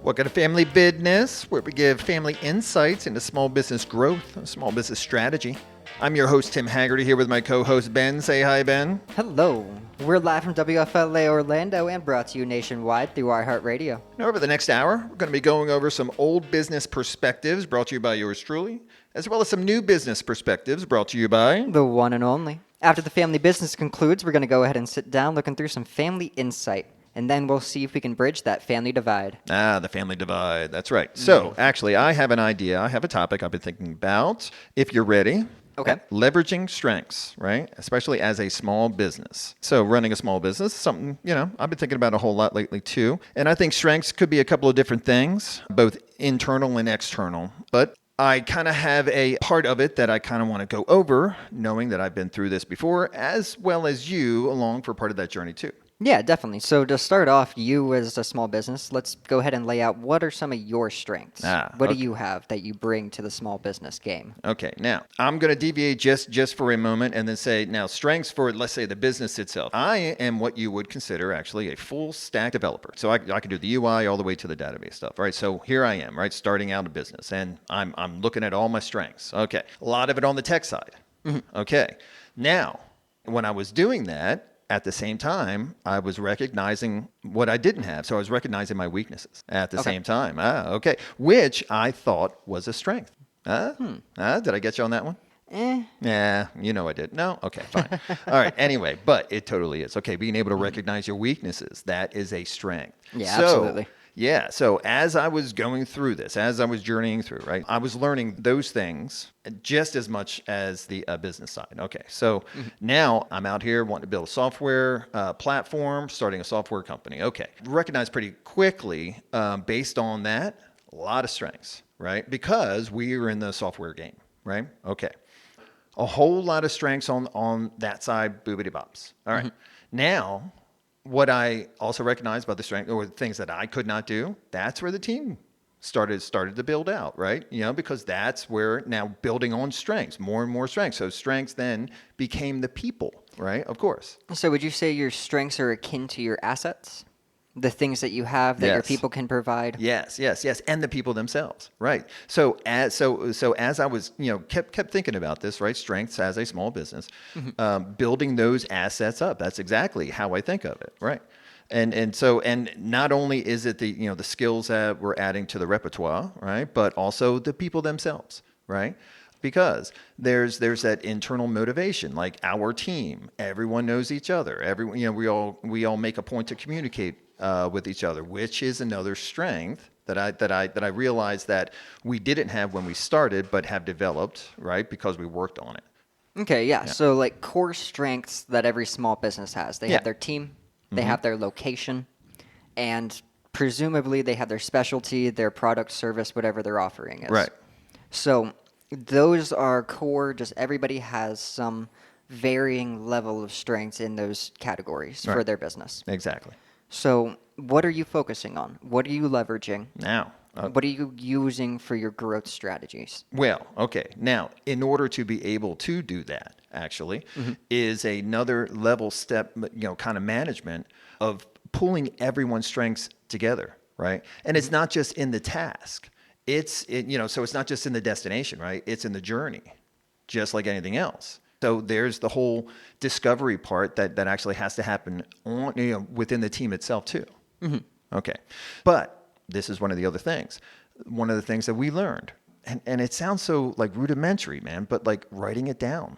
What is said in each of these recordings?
Welcome to Family Bid-Ness, where we give family insights into small business growth and small business strategy. I'm your host, Tim Haggerty, here with my co-host, Ben. Say hi, Ben. Hello. We're live from WFLA Orlando and brought to you nationwide through iHeartRadio. Now, over the next hour, we're going to be going over some old business perspectives brought to you by yours truly, as well as some new business perspectives brought to you by The one and only. After the family business concludes, we're going to go ahead and sit down looking through some family insight. And then we'll see if we can bridge that family divide. the family divide. That's right. So, actually, I have an idea. I have a topic I've been thinking about. If you're ready. Okay. Leveraging strengths, right? Especially as a small business. So running a small business is something, I've been thinking about a whole lot lately too. And I think strengths could be a couple of different things, both internal and external. But I kind of have a part of it that I kind of want to go over, knowing that I've been through this before, as well as you along for part of that journey too. Yeah, definitely. So to start off, you as a small business, let's go ahead and lay out what are some of your strengths? What do you have that you bring to the small business game? Okay, now I'm going to deviate just for a moment and then say, now strengths for, let's say, the business itself. I am what you would consider actually a full stack developer. So I can do the UI all the way to the database stuff, right? So here I am, right, starting out a business, and I'm looking at all my strengths. Okay, a lot of it on the tech side. Okay, now when I was doing that, at the same time, I was recognizing what I didn't have. So I was recognizing my weaknesses at the same time. Which I thought was a strength. Did I get you on that one? Yeah, I did. No? Okay, fine. All right, anyway, but it totally is. Okay, being able to recognize your weaknesses, that is a strength. Yeah, absolutely. Yeah, so as I was going through this, as I was journeying through, right, I was learning those things just as much as the business side. Okay, so now I'm out here wanting to build a software platform, starting a software company. Okay, recognize pretty quickly based on that, a lot of strengths, right, because we are in the software game, right? Okay, a whole lot of strengths on that side, boobity bops. All right, now what I also recognize about the strength or things that I could not do, that's where the team started to build out, right? Because that's where now building on strengths, more and more strengths. So strengths then became the people, right? Of course. So would you say your strengths are akin to your assets? The things that you have that your people can provide? Yes. And the people themselves, right? So as I was, kept thinking about this, right? Strengths as a small business, building those assets up. That's exactly how I think of it, right? And not only is it the skills that we're adding to the repertoire, right? But also the people themselves, right? Because there's that internal motivation, like our team, everyone knows each other. Everyone, we all make a point to communicate with each other, which is another strength that I realized that we didn't have when we started, but have developed, right? Because we worked on it. Okay, yeah. So like core strengths that every small business has. They have their team, they have their location, and presumably they have their specialty, their product, service, whatever their offering is. Right. So those are core, just everybody has some varying level of strengths in those categories for their business. Exactly. So what are you focusing on? What are you leveraging? Now, what are you using for your growth strategies? well, okay. Now, in order to be able to do that, actually, is another level step, kind of management of pulling everyone's strengths together, right? And it's not just in the task. So it's not just in the destination, right? It's in the journey, just like anything else. So there's the whole discovery part that actually has to happen within the team itself too. Okay. But this is one of the other things. One of the things that we learned, and it sounds so like rudimentary, man, but like writing it down,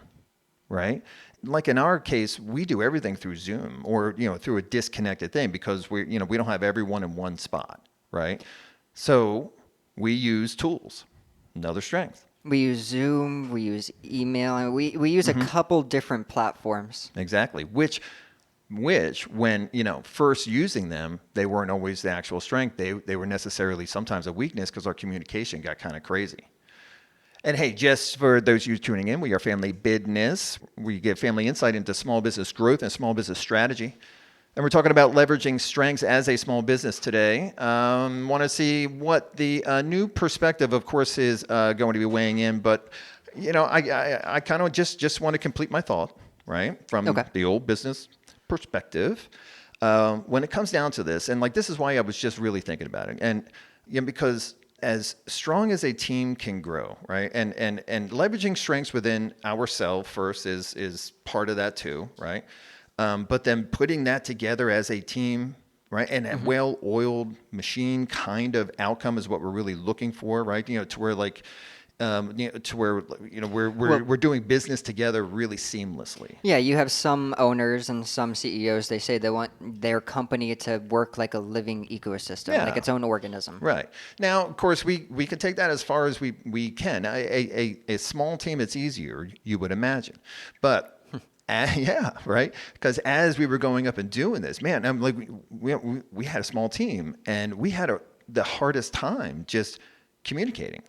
right? Like in our case, we do everything through Zoom or, through a disconnected thing because we don't have everyone in one spot, right? So we use tools, another strength. We use Zoom, we use email, and we use a couple different platforms. Exactly. Which when, first using them, they weren't always the actual strength. They were necessarily sometimes a weakness because our communication got kind of crazy. And hey, just for those of you tuning in, we are Family Bid-Ness. We give family insight into small business growth and small business strategy. And we're talking about leveraging strengths as a small business today. Want to see what the new perspective, of course, is going to be weighing in. But, I kind of just want to complete my thought, right, from the old business perspective. When it comes down to this, and like this is why I was just really thinking about it. And because as strong as a team can grow, right? And leveraging strengths within ourselves first is part of that too, right? But then putting that together as a team, right? And a well-oiled machine kind of outcome is what we're really looking for, right? To where we're doing business together really seamlessly. Yeah, you have some owners and some CEOs, they say they want their company to work like a living ecosystem, like its own organism. Right. Now, of course, we can take that as far as we can. A small team, it's easier, you would imagine. But yeah, right. Because as we were going up and doing this, man, I'm like, we had a small team, and we had the hardest time just communicating,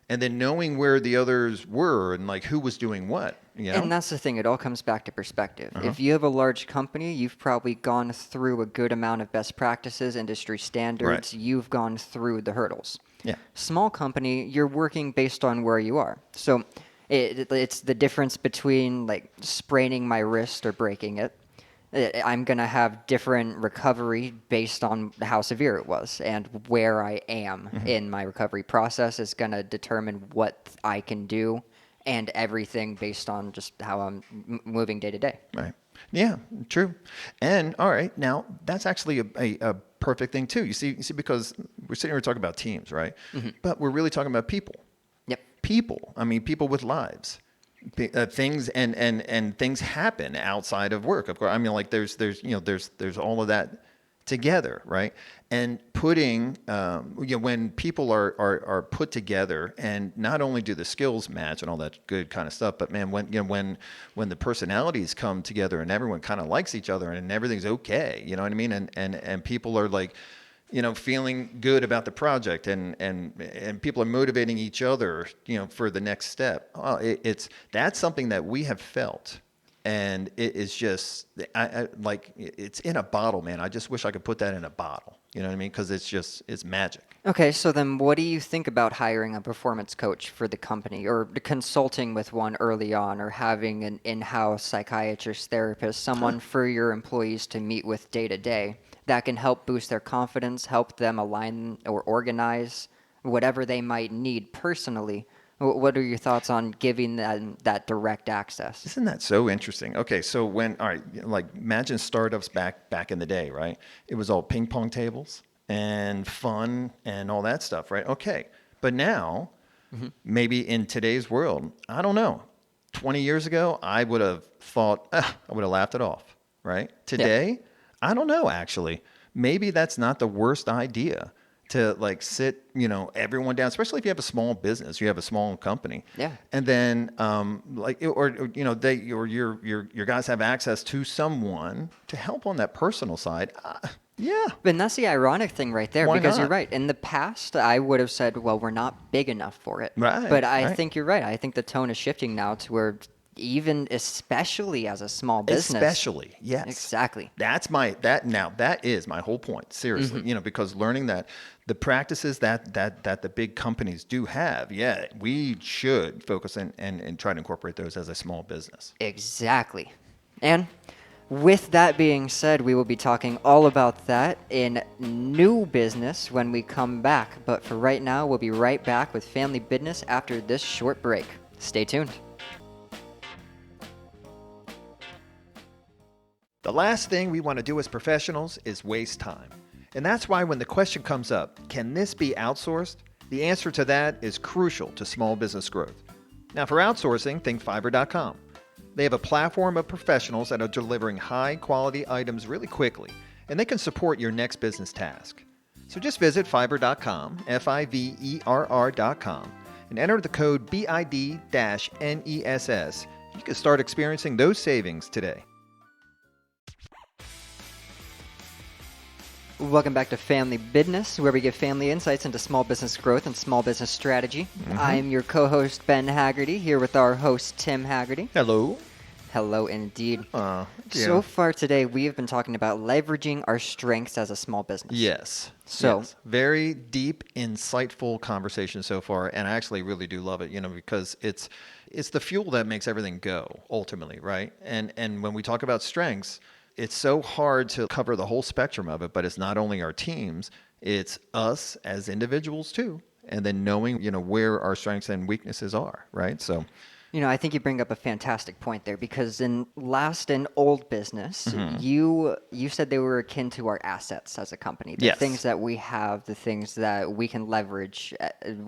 and then knowing where the others were and like who was doing what. And that's the thing; it all comes back to perspective. If you have a large company, you've probably gone through a good amount of best practices, industry standards. Right. You've gone through the hurdles. Yeah. Small company, you're working based on where you are. So it's the difference between like spraining my wrist or breaking it. I'm going to have different recovery based on how severe it was, and where I am in my recovery process is going to determine what I can do, and everything based on just how I'm moving day to day. Right. Yeah, true. And all right, now that's actually a perfect thing too. You see, because we're sitting here talking about teams, right? But we're really talking about people. Yep. People. I mean, people with lives. Things and things happen outside of work. Of course, I mean, like there's all of that together, right? And putting when people are put together, and not only do the skills match and all that good kind of stuff, but man, when the personalities come together and everyone kind of likes each other and everything's okay, you know what I mean? And people are like, feeling good about the project, and people are motivating each other, for the next step. Oh, that's something that we have felt, and it is just, I like, it's in a bottle, man. I just wish I could put that in a bottle. You know what I mean? Because it's magic. Okay, so then what do you think about hiring a performance coach for the company, or consulting with one early on, or having an in-house psychiatrist, therapist, someone for your employees to meet with day to day that can help boost their confidence, help them align or organize whatever they might need personally? What are your thoughts on giving them that direct access? Isn't that so interesting? Okay, so all right, like imagine startups back in the day, right? It was all ping pong tables and fun and all that stuff, right? Okay, but now, maybe in today's world, I don't know. 20 years ago, I would have thought, I would have laughed it off, right? Today, I don't know, actually. Maybe that's not the worst idea, to like sit, everyone down, especially if you have a small business, you have a small company. Yeah. And then your guys have access to someone to help on that personal side. Yeah. And that's the ironic thing right there. Why because not? You're right. In the past, I would have said, well, we're not big enough for it. Right. But I think you're right. I think the tone is shifting now to where, even especially as a small business. Especially, yes. Exactly. That is my whole point, seriously. Because learning that the practices that the big companies do have, we should focus and try to incorporate those as a small business. Exactly. And with that being said, we will be talking all about that in new business when we come back. But for right now, we'll be right back with Family Bid-Ness after this short break. Stay tuned. The last thing we want to do as professionals is waste time. And that's why when the question comes up, can this be outsourced? The answer to that is crucial to small business growth. Now, for outsourcing, think Fiverr.com. They have a platform of professionals that are delivering high-quality items really quickly, and they can support your next business task. So just visit Fiverr.com, Fiverr.com, and enter the code BID-NESS. You can start experiencing those savings today. Welcome back to Family Bid-Ness, where we give family insights into small business growth and small business strategy. I'm your co-host, Ben Haggerty, here with our host, Tim Haggerty. Hello. Hello, indeed. So far today, we have been talking about leveraging our strengths as a small business. Yes. So very deep, insightful conversation so far, and I actually really do love it, because it's the fuel that makes everything go, ultimately, right? And when we talk about strengths, it's so hard to cover the whole spectrum of it, but it's not only our teams, It's us as individuals too, and then knowing, where our strengths and weaknesses are, right? So, I think you bring up a fantastic point there because in old business, you said they were akin to our assets as a company. The things yes, that we have, the things that we can leverage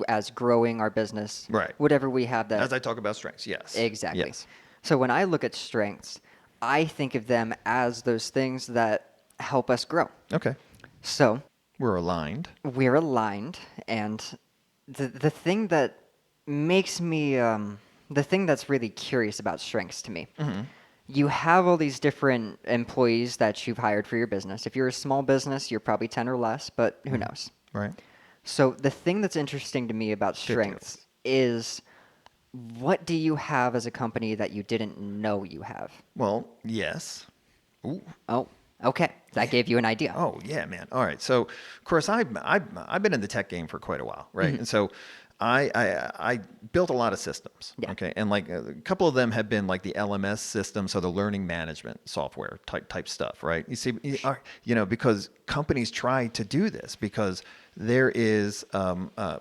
as growing our business, right. whatever we have that As I talk about strengths, yes, exactly. yes. So when I look at strengths, I think of them as those things that help us grow. Okay, So we're aligned. we're aligned, and the thing that makes me the thing that's really curious about strengths to me, you have all these different employees that you've hired for your business. If you're a small business, you're probably 10 or less, but who knows? Right. So the thing that's interesting to me about 50 or strengths is what do you have as a company that you didn't know you have? Well, yes. Ooh. Oh, okay. That gave you an idea. Oh yeah, man. All right. So, of course, I've been in the tech game for quite a while, right? And so, I built a lot of systems. Yeah. Okay, and like a couple of them have been like the LMS system, so the learning management software type stuff, right? You see, because companies try to do this because there is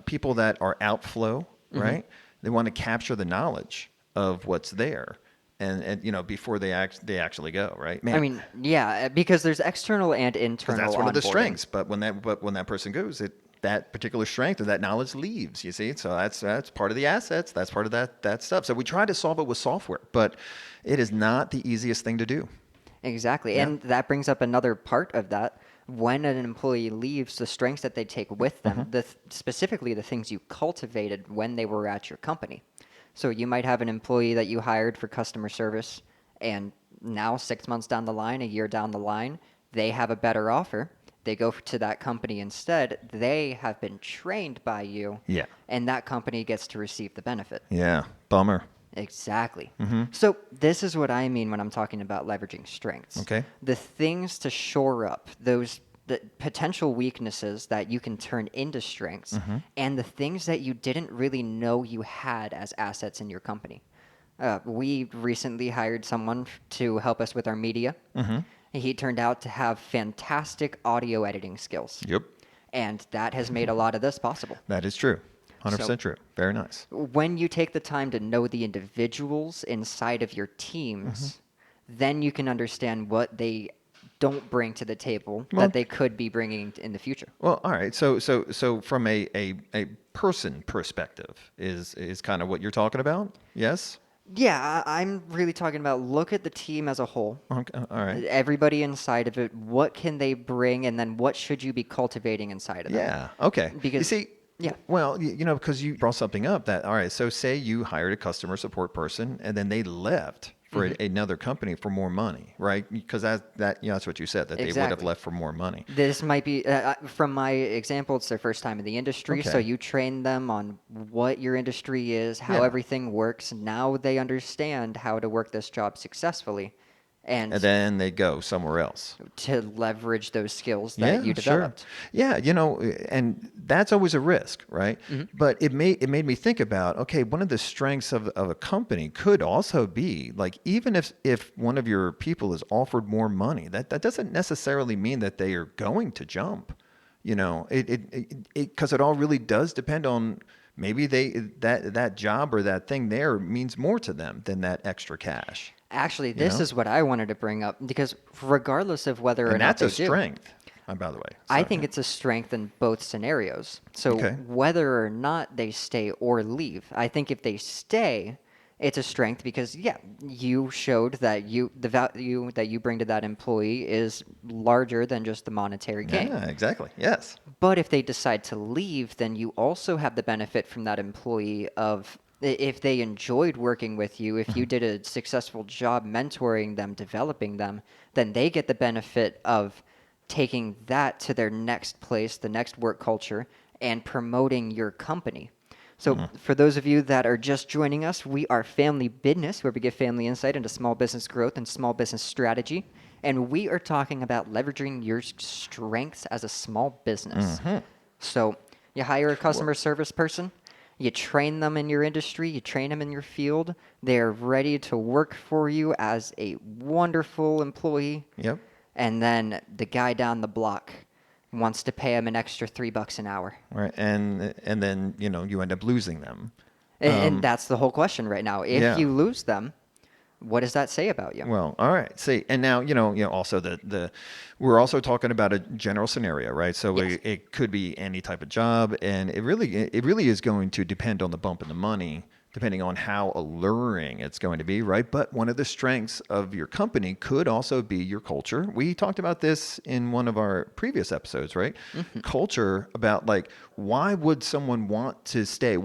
people that are outflow, right? They want to capture the knowledge of what's there. And before they actually go, right? Man, I mean, yeah, because there's external and because internal that's one of the onboarding. strengths. But when that person goes, that particular strength or that knowledge leaves. You see, so that's part of the assets. That's part of that stuff. So we try to solve it with software, but it is not the easiest thing to do. Exactly. Yeah. And that brings up another part of that. When an employee leaves, the strengths that they take with them, specifically the things you cultivated when they were at your company. So you might have an employee that you hired for customer service, and now 6 months down the line, a year down the line, they have a better offer. They go to that company instead. They have been trained by you, Yeah. and that company gets to receive the benefit. Yeah. Bummer. Exactly. So this is what I mean when I'm talking about leveraging strengths. Okay. The things to shore up the potential weaknesses that you can turn into strengths and the things that you didn't really know you had as assets in your company. We recently hired someone to help us with our media. He turned out to have fantastic audio editing skills. Yep. And that has made a lot of this possible. That is true. 100% So- true. Very nice. When you take the time to know the individuals inside of your teams, then you can understand what they don't bring to the table Well- that they could be bringing in the future. Well, all right. So from a person perspective is kind of what you're talking about. Yes. Yeah, I'm really talking about look at the team as a whole. Okay. All right. Everybody inside of it, what can they bring, and then what should you be cultivating inside of them? Yeah. Okay. Because- you see, yeah. Well, because you brought something up that all right. So say you hired a customer support person and then they left for another company for more money, right? Because that's what you said that they would have Exactly. left for more money. This might be, from my example, it's their first time in the industry. So Okay. you train them on what your industry is, how Yeah. everything works. Now they understand how to work this job successfully and And then they go somewhere else. to leverage those skills that you developed. Sure. Yeah, and that's always a risk, right? But it made me think about, okay, one of the strengths of a company could also be like even if one of your people is offered more money, that doesn't necessarily mean that they are going to jump. Because it all really does depend on maybe that job or that thing there means more to them than that extra cash. Actually, this know? is what I wanted to bring up because regardless of whether or And not that's they a do, strength, by the way. I So, think it's a strength in both scenarios. So Okay. whether or not they stay or leave, I think if they stay, it's a strength because you showed that the value that you bring to that employee is larger than just the monetary gain. yeah, exactly. Yes. But if they decide to leave, then you also have the benefit from that employee of if they enjoyed working with you, if you did a successful job mentoring them, developing them, then they get the benefit of taking that to their next place, the next work culture, and promoting your company. So for those of you that are just joining us, we are Family Bid-Ness, where we give family insight into small business growth and small business strategy. And we are talking about leveraging your strengths as a small business. So you hire a customer service person, you train them in your industry, you train them in your field. They're ready to work for you as a wonderful employee. Yep. And then the guy down the block wants to pay them an extra $3 an hour. Right. And then, you end up losing them. And that's the whole question right now. If yeah. you lose them, what does that say about you? Well, all right. See, and now, also we're also talking about a general scenario, right? So Yes. it could be any type of job, and it really is going to depend on the bump in the money, depending on how alluring it's going to be, right? But one of the strengths of your company could also be your culture. We talked about this in one of our previous episodes, right? Culture, about like, why would someone want to stay?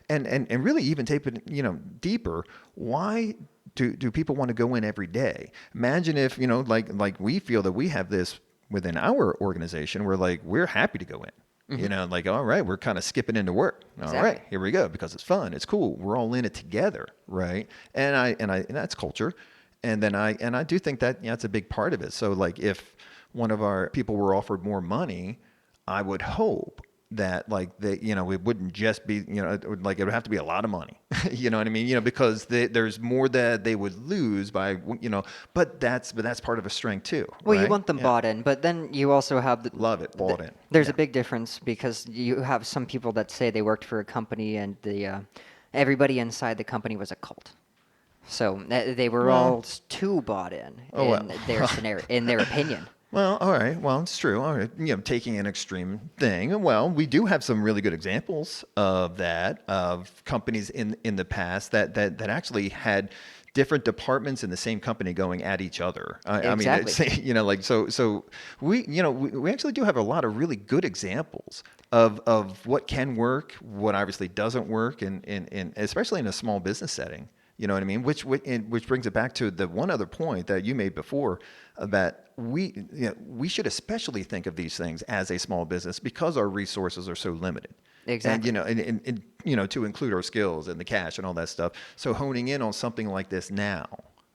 And really even take it, deeper, why do people want to go in every day? Imagine if, like we feel that we have this within our organization, we're happy to go in. All right, we're kind of skipping into work. All right, here we go, because it's fun, it's cool. We're all in it together, right? And that's culture. And then I do think that it's a big part of it. So like, if one of our people were offered more money, I would hope that it wouldn't just be, it would have to be a lot of money. You know what I mean? Because there's more that they would lose by, but that's part of a strength too. Well, right? you want them bought in, but then you also have Love it, bought in. There's a big difference, because you have some people that say they worked for a company and everybody inside the company was a cult. So they were all too bought in their scenario, in their opinion. Well, all right. Well, it's true. All right. Taking an extreme thing. Well, we do have some really good examples of that, of companies in the past that actually had different departments in the same company going at each other. Exactly. I mean, so we actually do have a lot of really good examples of what can work, what obviously doesn't work, and especially in a small business setting. You know what I mean? Which brings it back to the one other point that you made before, that we should especially think of these things as a small business, because our resources are so limited. Exactly. And to include our skills and the cash and all that stuff. So honing in on something like this now,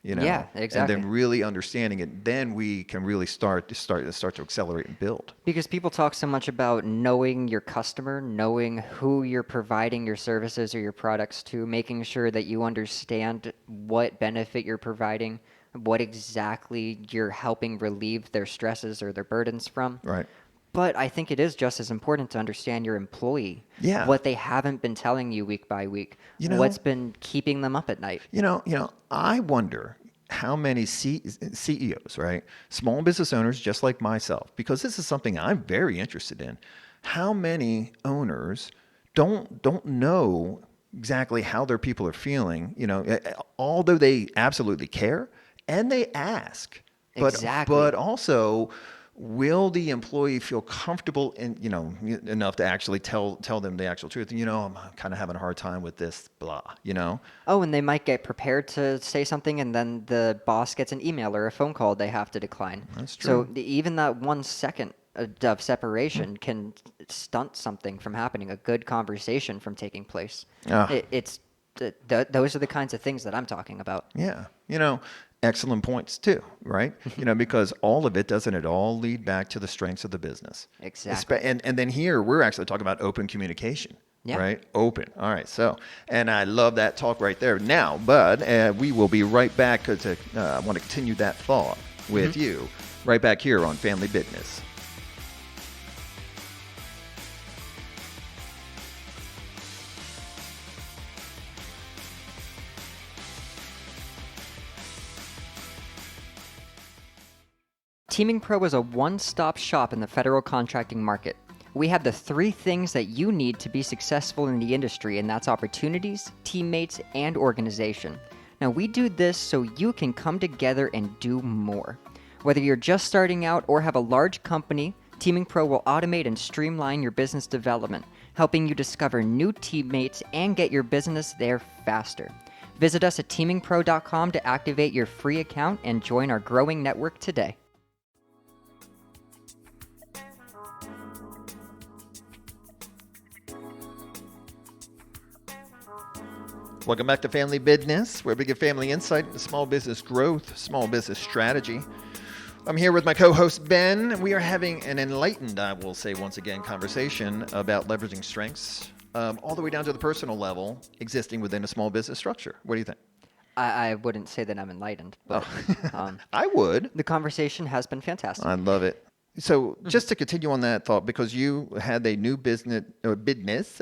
Yeah, exactly. and then really understanding it, then we can really start to accelerate and build. Because people talk so much about knowing your customer, knowing who you're providing your services or your products to, making sure that you understand what benefit you're providing, what exactly you're helping relieve their stresses or their burdens from. Right. But I think it is just as important to understand your employee. Yeah. What they haven't been telling you week by week. What's been keeping them up at night. I wonder how many CEOs, right? Small business owners just like myself, because this is something I'm very interested in. How many owners don't know exactly how their people are feeling, although they absolutely care and they ask. Exactly. But also, will the employee feel comfortable enough to actually tell them the actual truth? I'm kind of having a hard time with this, blah, Oh, and they might get prepared to say something, and then the boss gets an email or a phone call they have to decline. That's true. So even that 1 second of separation can stunt something from happening, a good conversation from taking place. Those are the kinds of things that I'm talking about. Yeah. Excellent points too, right? Because all of it, doesn't it all lead back to the strengths of the business? Exactly. And then here we're actually talking about open communication, right? Open. All right. So, and I love that talk right there. Now, Bud, we will be right back to I want to continue that thought with you right back here on Family Bid-Ness. Teaming Pro is a one-stop shop in the federal contracting market. We have the 3 things that you need to be successful in the industry, and that's opportunities, teammates, and organization. Now, we do this so you can come together and do more. Whether you're just starting out or have a large company, Teaming Pro will automate and streamline your business development, helping you discover new teammates and get your business there faster. Visit us at teamingpro.com to activate your free account and join our growing network today. Welcome back to Family Bid-Ness, where we give family insight into small business growth, small business strategy. I'm here with my co-host, Ben. We are having an enlightened, I will say once again, conversation about leveraging strengths all the way down to the personal level existing within a small business structure. What do you think? I wouldn't say that I'm enlightened, but I would. the conversation has been fantastic. I love it. So just to continue on that thought, because you had a new business or Bid-Ness,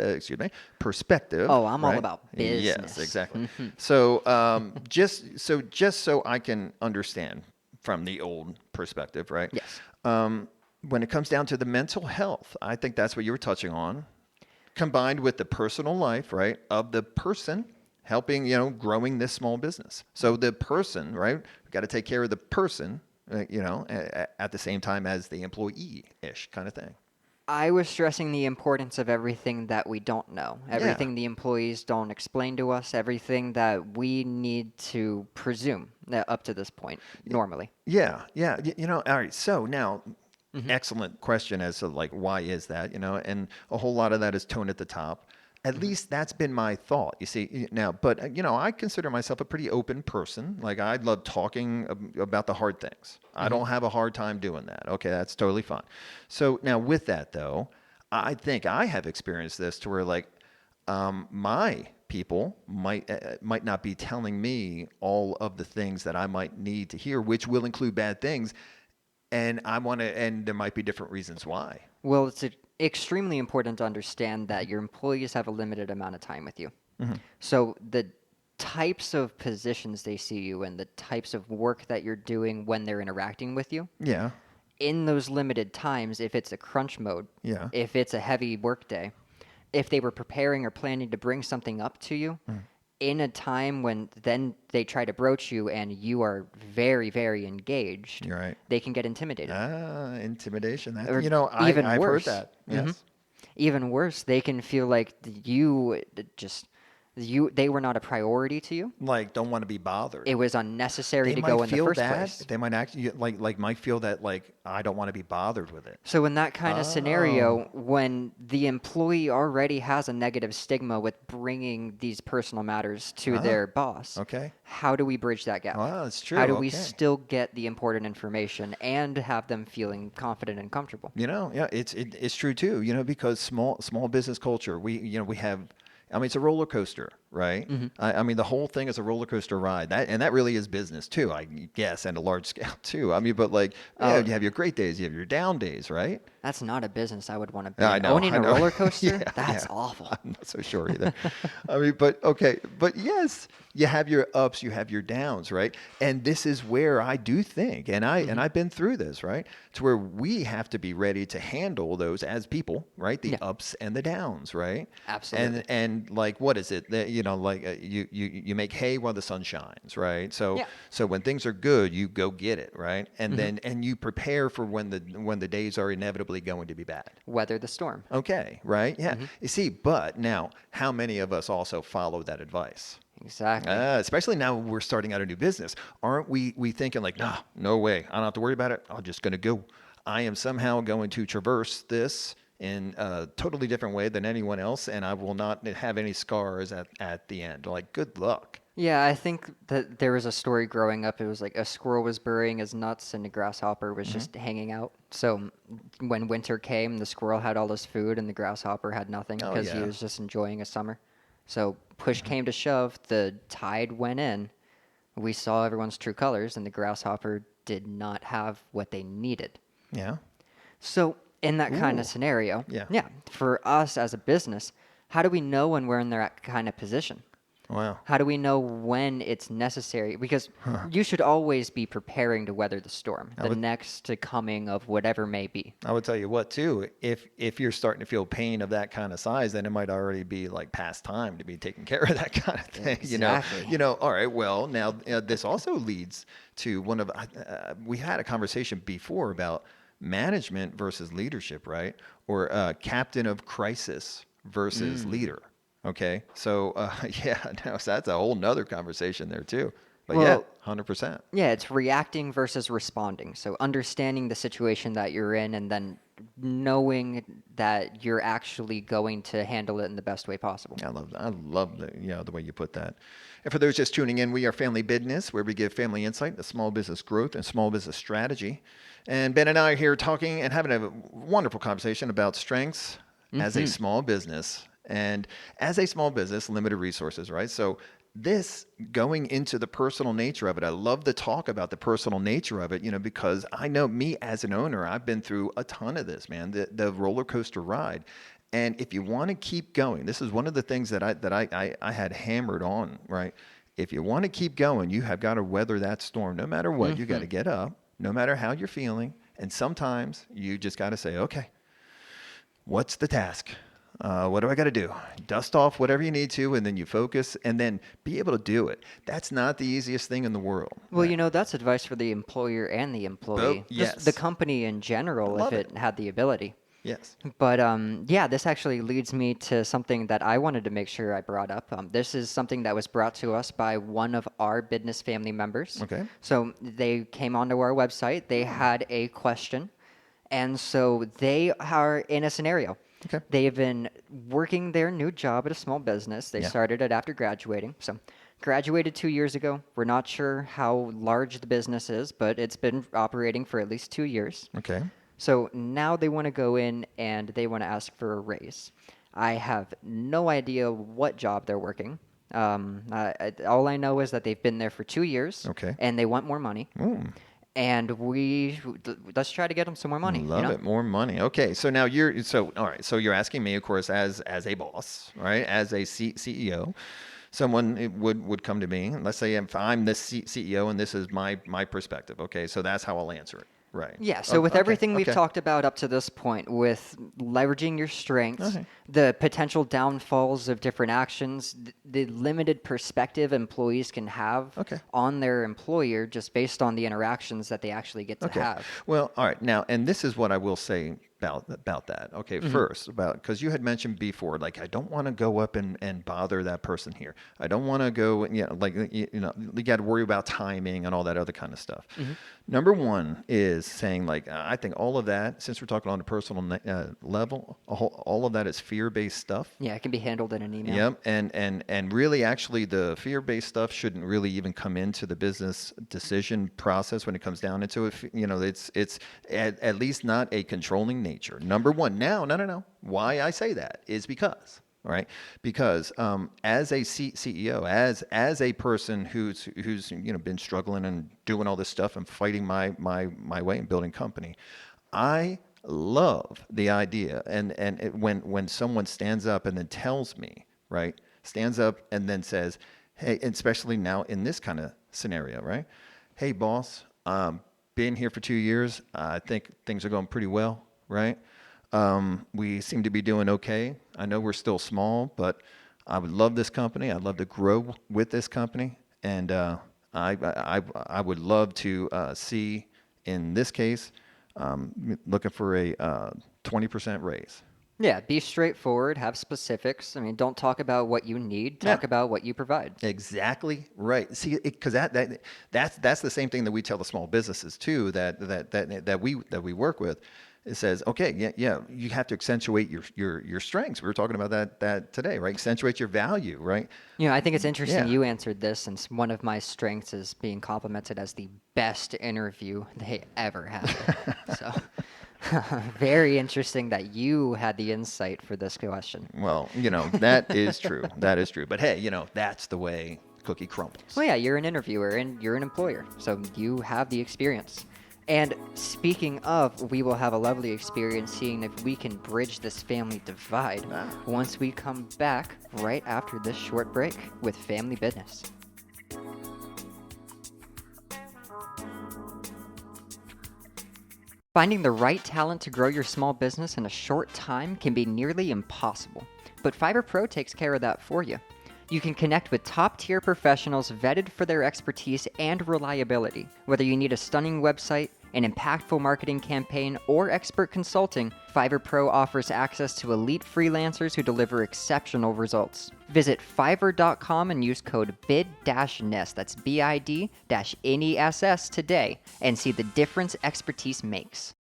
perspective. Oh, I'm all right? about Yes, business. exactly. So just so I can understand from the old perspective, right? Yes. When it comes down to the mental health, I think that's what you were touching on, combined with the personal life, right, of the person helping, growing this small business. So the person, right, we got to take care of the person, at the same time as the employee-ish kind of thing. I was stressing the importance of everything that we don't know, Yeah. everything the employees don't explain to us, everything that we need to presume that up to this point normally. Yeah, yeah. All right. So now, excellent question as to like why is that? And a whole lot of that is tone at the top. At least that's been my thought. You see now, but I consider myself a pretty open person. Like I love talking about the hard things. I don't have a hard time doing that. Okay, that's totally fine. So now with that though, I think I have experienced this to where like my people might not be telling me all of the things that I might need to hear, which will include bad things, and there might be different reasons why. Well, it's extremely important to understand that your employees have a limited amount of time with you. So the types of positions they see you in, the types of work that you're doing when they're interacting with you, Yeah, in those limited times, if it's a crunch mode, yeah, if it's a heavy work day, if they were preparing or planning to bring something up to you in a time when then they try to broach you and you are very, very engaged, you're right. they can get intimidated. Intimidation. That Or I even I've heard worse. that. Mhm. Yes. Even worse, they can feel like they were not a priority to you. Like don't want to be bothered. It was unnecessary They to go might in the feel first that. place. They might actually might feel that like I don't want to be bothered with it. So in that kind of Oh, scenario, when the employee already has a negative stigma with bringing these personal matters to ah, their boss, okay. how do we bridge that gap? Well, it's How true. do we Okay. still get the important information and have them feeling confident and comfortable? Yeah, it's true too. Because small business culture, we have. I mean, it's a roller coaster, right? I mean, the whole thing is a roller coaster ride. That really is business too, I guess, and a large scale too. I mean, but like, Oh, you have your great days, you have your down days, right? that's not a business I would want to be Yeah, I in. know, Owning I a know. roller Yeah, coaster? That's yeah. awful. I'm not so sure either. I mean, but okay, but yes, you have your ups, you have your downs, right? And this is where I do think, and I've been through this, right? To where we have to be ready to handle those as people, right? The Yeah, ups and the downs, right? absolutely. And like what is it that like you make hay while the sun shines, right? So Yeah. so when things are good, you go get it, right? And you prepare for when the days are inevitably going to be bad. Weather the storm. Okay, right? Yeah. You see, but now, how many of us also follow that advice? Exactly. Especially now we're starting out a new business. Aren't we thinking like, nah, no way. I don't have to worry about it. I'm just going to go. I am somehow going to traverse this in a totally different way than anyone else, and I will not have any scars at the end. Like, good luck. Yeah, I think that there was a story growing up. It was like a squirrel was burying his nuts and a grasshopper was just hanging out. So when winter came, the squirrel had all his food and the grasshopper had nothing Oh, because he yeah. was just enjoying a summer. So push came to shove, the tide went in. We saw everyone's true colors, and the grasshopper did not have what they needed. Yeah. So in that kind Ooh. of scenario, Yeah. yeah, for us as a business, how do we know when we're in that kind of position? Wow. How do we know when it's necessary? Because you should always be preparing to weather the storm, I the would next coming of whatever may be. I would tell you what too. If you're starting to feel pain of that kind of size, then it might already be like past time to be taking care of that kind of thing. Exactly. All right. Well, now this also leads to one of we had a conversation before about management versus leadership, right? Or captain of crisis versus leader. Okay. So yeah, no, so that's a whole nother conversation there too. But yeah, Well, 100%. yeah, it's reacting versus responding. So understanding the situation that you're in and then knowing that you're actually going to handle it in the best way possible. I love that. I love the way you put that. And for those just tuning in, we are Family Bid-Ness, where we give family insight into small business growth and small business strategy. And Ben and I are here talking and having a wonderful conversation about strengths as a small business. And as a small business, limited resources, right? So this going into the personal nature of it, I love to talk about the personal nature of it, because I know me as an owner, I've been through a ton of this, man, the roller coaster ride. And if you want to keep going, this is one of the things that I had hammered on, right? If you want to keep going, you have got to weather that storm. No matter what, you got to get up, no matter how you're feeling. And sometimes you just got to say, okay, what's the task? What do I got to do? Dust off whatever you need to, and then you focus, and then be able to do it. That's not the easiest thing in the world. Well, that's advice for the employer and the employee. Yes. Just the company in general, Love if it had the ability. Yes. But yeah, this actually leads me to something that I wanted to make sure I brought up. This is something that was brought to us by one of our Bid-Ness family members. Okay. So they came onto our website. They had a question. And so they are in a scenario. Okay. They've been working their new job at a small business. They started it after graduating. So graduated 2 years ago. We're not sure how large the business is, but it's been operating for at least 2 years. Okay. So now they want to go in and they want to ask for a raise. I have no idea what job they're working. All I know is that they've been there for 2 years. Okay. And they want more money. And let's try to get them some more money. Love it, more money. Okay, so now all right. So you're asking me, of course, as a boss, right? As a CEO, someone would come to me, and let's say if I'm the CEO and this is my perspective. Okay, so that's how I'll answer it. Right. Yeah, so with everything we've talked about up to this point, with leveraging your strengths, the potential downfalls of different actions, the limited perspective employees can have on their employer just based on the interactions that they actually get to have. Well, all right. Now, and this is what I will say about that. Okay, first, because you had mentioned before, like, I don't want to go up and bother that person here. I don't want to go, you got to worry about timing and all that other kind of stuff. Number one is saying, like, I think all of that, since we're talking on a personal level, all of that is fear-based stuff. Yeah, it can be handled in an email. Yep, and really, actually, the fear-based stuff shouldn't really even come into the business decision process when it comes down into it. It's at least not a controlling nature. Number one. Now, no. Why I say that is because, all right, because as a CEO, as a person who's been struggling and doing all this stuff and fighting my way and building company, I love the idea when someone stands up and then tells me, right, stands up and then says, hey, especially now in this kind of scenario, right, hey boss, been here for 2 years, I think things are going pretty well, right? We seem to be doing okay. I know we're still small, but I would love this company. I'd love to grow with this company, and I would love to see, in this case, looking for a 20% raise. Yeah, be straightforward, have specifics. I mean, don't talk about what you need, talk about what you provide. Exactly right. See, because that's the same thing that we tell the small businesses too, that we work with. It says, okay, yeah, you have to accentuate your strengths. We were talking about that today, right? Accentuate your value, right? I think it's interesting you answered this, since one of my strengths is being complimented as the best interview they ever had. So very interesting that you had the insight for this question. Well, that is true. That is true. But hey, that's the way cookie crumbles. Well, yeah, you're an interviewer and you're an employer, so you have the experience. And speaking of, we will have a lovely experience seeing if we can bridge this family divide once we come back right after this short break with Family Bid-Ness. Finding the right talent to grow your small business in a short time can be nearly impossible, but Fiverr Pro takes care of that for you. You can connect with top-tier professionals vetted for their expertise and reliability. Whether you need a stunning website, an impactful marketing campaign, or expert consulting, Fiverr Pro offers access to elite freelancers who deliver exceptional results. Visit Fiverr.com and use code BID-NESS, that's BID-NESS today, and see the difference expertise makes.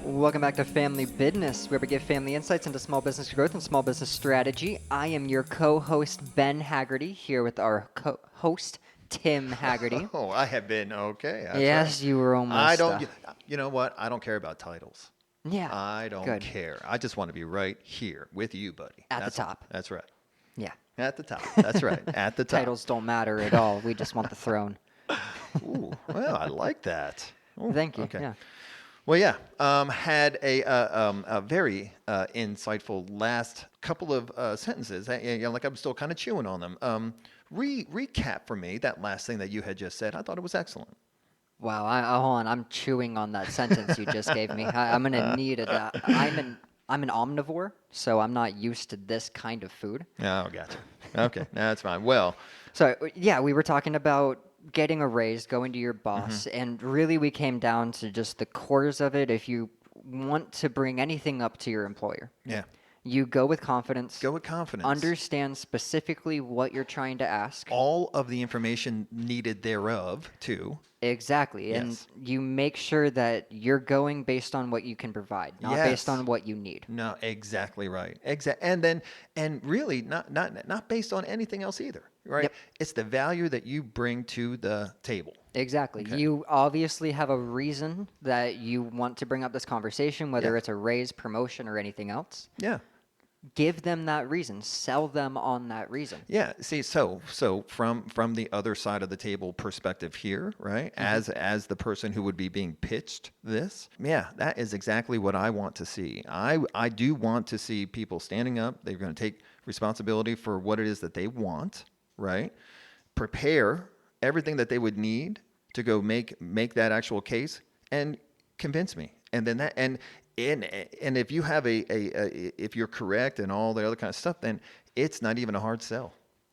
Welcome back to Family Bid-Ness, where we give family insights into small business growth and small business strategy. I am your co-host, Ben Haggerty, here with our co-host, Tim Haggerty. Oh, I have been okay. Yes, right. You were almost. You know what? I don't care about titles. Yeah. I don't Good. care. I just want to be right here with you, buddy. At the top. That's right. Yeah. At the top. That's right. At the top. Titles don't matter at all. We just want the throne. Ooh, well, I like that. Ooh, Thank you. okay. Yeah. Well, yeah, had a very insightful last couple of sentences. Like I'm still kind of chewing on them. Recap for me that last thing that you had just said. I thought it was excellent. Wow. Hold on. I'm chewing on that sentence you just gave me. I'm gonna need it. I'm an omnivore, so I'm not used to this kind of food. Oh, gotcha. Okay, that's fine. Well, So yeah, we were talking about getting a raise, going to your boss, Mm-hmm. and really we came down to just the cores of it. If you want to bring anything up to your employer, yeah, you go with confidence. go with confidence. Understand specifically what you're trying to ask. All of the information needed thereof, too. Exactly. Yes. And you make sure that you're going based on what you can provide, not based Yes. on what you need. No, exactly right. And really not based on anything else either, right? Yep. It's the value that you bring to the table. Exactly. Okay. You obviously have a reason that you want to bring up this conversation, whether Yeah. it's a raise, promotion, or anything else. Yeah. Give them that reason. Sell them on that reason. Yeah. See, so from the other side of the table perspective here, right? As the person who would be being pitched this, yeah, that is exactly what I want to see. I do want to see people standing up. They're going to take responsibility for what it is that they want, right? Prepare everything that they would need to go make that actual case and convince me. And then and if you have if you're correct and all the other kind of stuff, then it's not even a hard sell.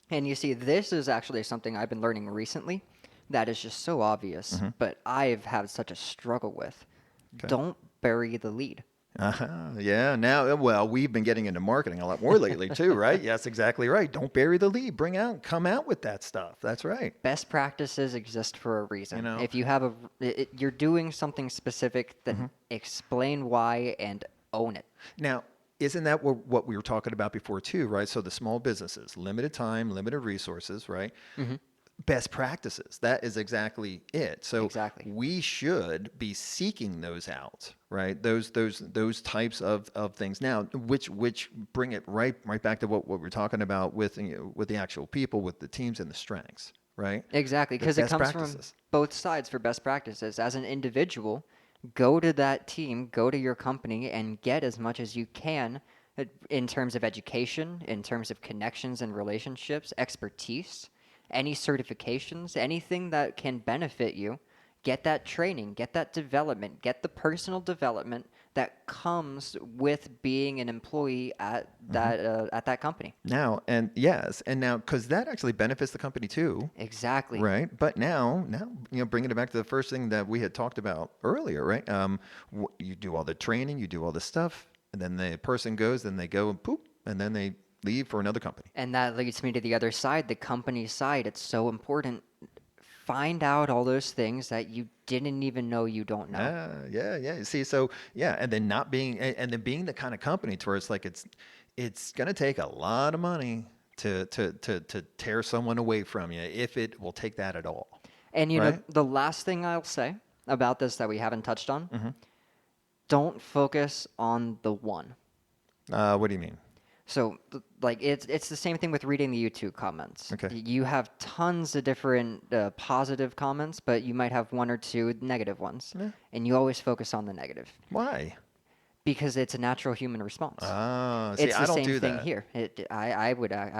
And you see, this is actually something I've been learning recently that is just so obvious, but I've had such a struggle with. Okay. Don't bury the lead. Yeah. Now, well, we've been getting into marketing a lot more lately too, right? Yes, exactly right. Don't bury the lead. Come out with that stuff. That's right. Best practices exist for a reason. You know? If you have you're doing something specific, then explain why and own it. Now, isn't that what we were talking about before too, right? So the small businesses, limited time, limited resources, right? Best practices. That is exactly it. So Exactly. we should be seeking those out, right? Those types of things. Now, which bring it right back to what we're talking about with with the actual people, with the teams and the strengths, right? Exactly, The because it best comes practices. from both sides for best practices. As an individual, go to that team, go to your company, and get as much as you can in terms of education, in terms of connections and relationships, expertise, any certifications, anything that can benefit you. Get that training, get that development, get the personal development that comes with being an employee at that company. Now, and yes, and now because that actually benefits the company too. Exactly. Right, but now, bringing it back to the first thing that we had talked about earlier, right? You do all the training, you do all the stuff, and then the person goes, then they go and poop, and then they leave for another company. And that leads me to the other side, the company side. It's so important. Find out all those things that you didn't even know you don't know. Yeah. See, so yeah, and then being the kind of company to where it's like it's gonna take a lot of money to tear someone away from you if it will take that at all. And you know, Right? the last thing I'll say about this that we haven't touched on, don't focus on the one. What do you mean? So, like, it's the same thing with reading the YouTube comments. Okay. You have tons of different positive comments, but you might have one or two negative ones. Yeah. And you always focus on the negative Why? because it's a natural human response. See, It's the I don't same do thing that. here. I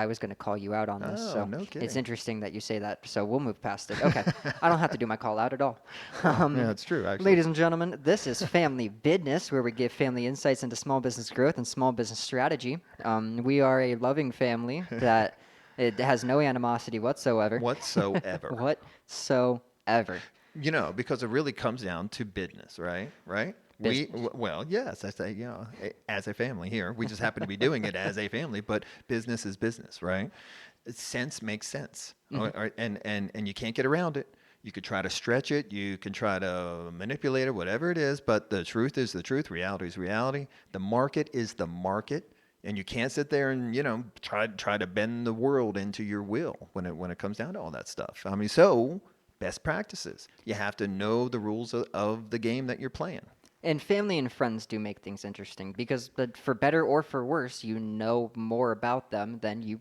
was going to call you out on this. Oh, So no it's kidding. interesting that you say that. So we'll move past it. Okay. I don't have to do my call out at all. Yeah, it's true, actually. Ladies and gentlemen, this is Family Bid-Ness, where we give family insights into small business growth and small business strategy. We are a loving family that it has no animosity whatsoever. Whatsoever. Whatsoever. Because it really comes down to business, right? Right? Business. Well, yes, I say, as a family here, we just happen to be doing it as a family, but business is business, right? Sense makes sense, and you can't get around it. You could try to stretch it, you can try to manipulate it, whatever it is, but the truth is the truth, reality is reality. The market is the market, and you can't sit there and try to bend the world into your will when it comes down to all that stuff. So best practices. You have to know the rules of the game that you're playing. And family and friends do make things interesting because, but for better or for worse, you know more about them than you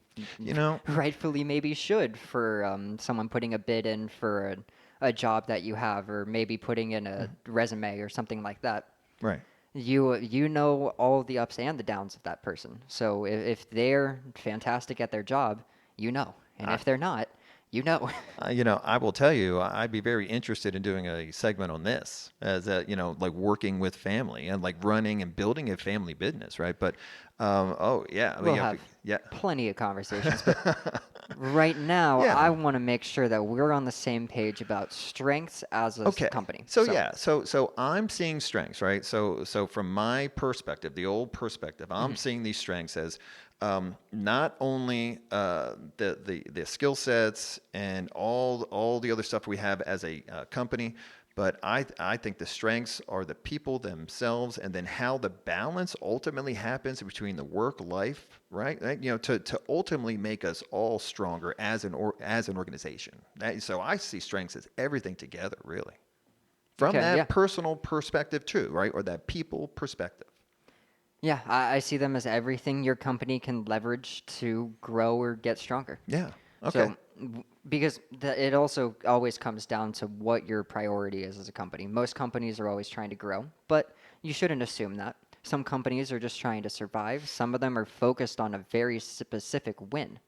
rightfully maybe should for someone putting a bid in for a job that you have, or maybe putting in a resume or something like that. Right. You know all the ups and the downs of that person. So if they're fantastic at their job, you know. And if they're not, you know. I will tell you, I'd be very interested in doing a segment on this as like working with family and like running and building a family business, right? But, oh yeah, We'll have plenty of conversations. But right now, I want to make sure that we're on the same page about strengths as a company. So I'm seeing strengths, right? So from my perspective, the old perspective, I'm seeing these strengths as not only the skill sets and all the other stuff we have as a company, but I think the strengths are the people themselves, and then how the balance ultimately happens between the work life, right? To ultimately make us all stronger as an organization. So I see strengths as everything together, really, from that personal perspective too, right, or that people perspective. Yeah, I see them as everything your company can leverage to grow or get stronger. Yeah. Okay. So, because it also always comes down to what your priority is as a company. Most companies are always trying to grow, but you shouldn't assume that. Some companies are just trying to survive. Some of them are focused on a very specific win.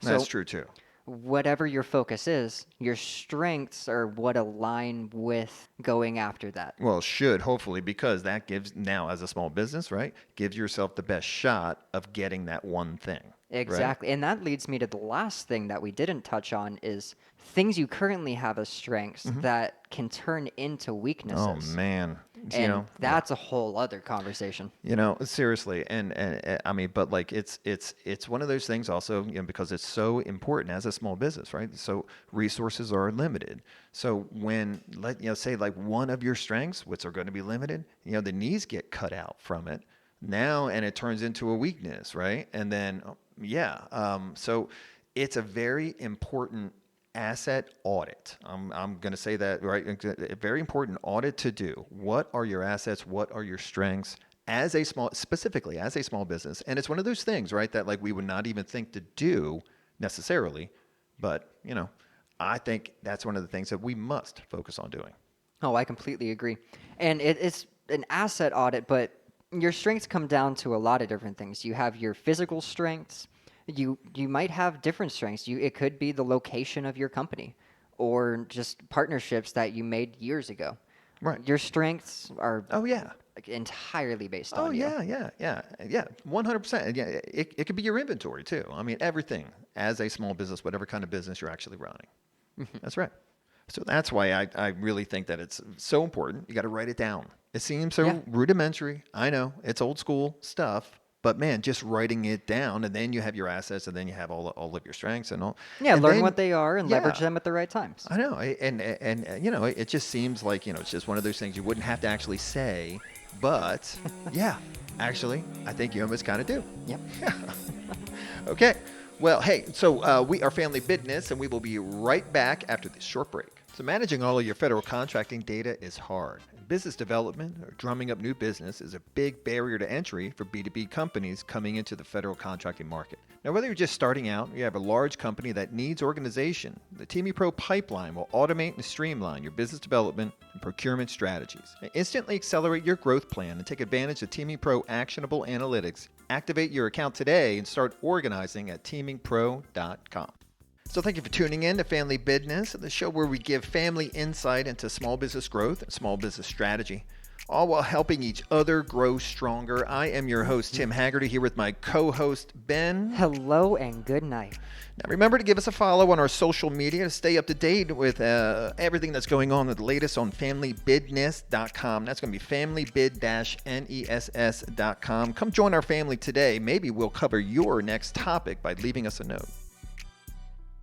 That's true too. Whatever your focus is, your strengths are what align with going after that. Well, should, hopefully, because that gives, now as a small business, right, gives yourself the best shot of getting that one thing. Exactly. Right? And that leads me to the last thing that we didn't touch on is things you currently have as strengths that can turn into weaknesses. Oh, man. And that's a whole other conversation. Seriously. And I mean, but like it's one of those things also, because it's so important as a small business, right? So resources are limited. So when, say like one of your strengths, which are going to be limited, the knees get cut out from it now, and it turns into a weakness, right? And then, so it's a very important asset audit. I'm going to say that, right? A very important audit to do. What are your assets? What are your strengths specifically as a small business? And it's one of those things, right, that like we would not even think to do necessarily, but I think that's one of the things that we must focus on doing. Oh, I completely agree. And it's an asset audit, but your strengths come down to a lot of different things. You have your physical strengths. You might have different strengths. It could be the location of your company or just partnerships that you made years ago. Right. Your strengths are entirely based on you. Oh, yeah. 100%. Yeah, it could be your inventory too. I mean, everything as a small business, whatever kind of business you're actually running. That's right. So that's why I really think that it's so important. You got to write it down. It seems so rudimentary. I know it's old school stuff, but man, just writing it down, and then you have your assets, and then you have all of your strengths and all. Yeah, and learn what they are and leverage them at the right times. I know, and it just seems like it's just one of those things you wouldn't have to actually say, but actually, I think you almost kind of do. Yep. Okay. Well, hey, so we are Family Bid-Ness, and we will be right back after this short break. So managing all of your federal contracting data is hard. Business development or drumming up new business is a big barrier to entry for B2B companies coming into the federal contracting market. Now, whether you're just starting out or you have a large company that needs organization, the TME Pro pipeline will automate and streamline your business development and procurement strategies. Now, instantly accelerate your growth plan and take advantage of TME Pro actionable analytics. Activate your account today and start organizing at teamingpro.com. So thank you for tuning in to Family Bid-Ness, the show where we give family insight into small business growth and small business strategy, all while helping each other grow stronger. I am your host, Tim Haggerty, here with my co-host, Ben. Hello and good night. Now remember to give us a follow on our social media to stay up to date with everything that's going on, the latest on familybidness.com. That's going to be familybid-ness.com. Come join our family today. Maybe we'll cover your next topic by leaving us a note.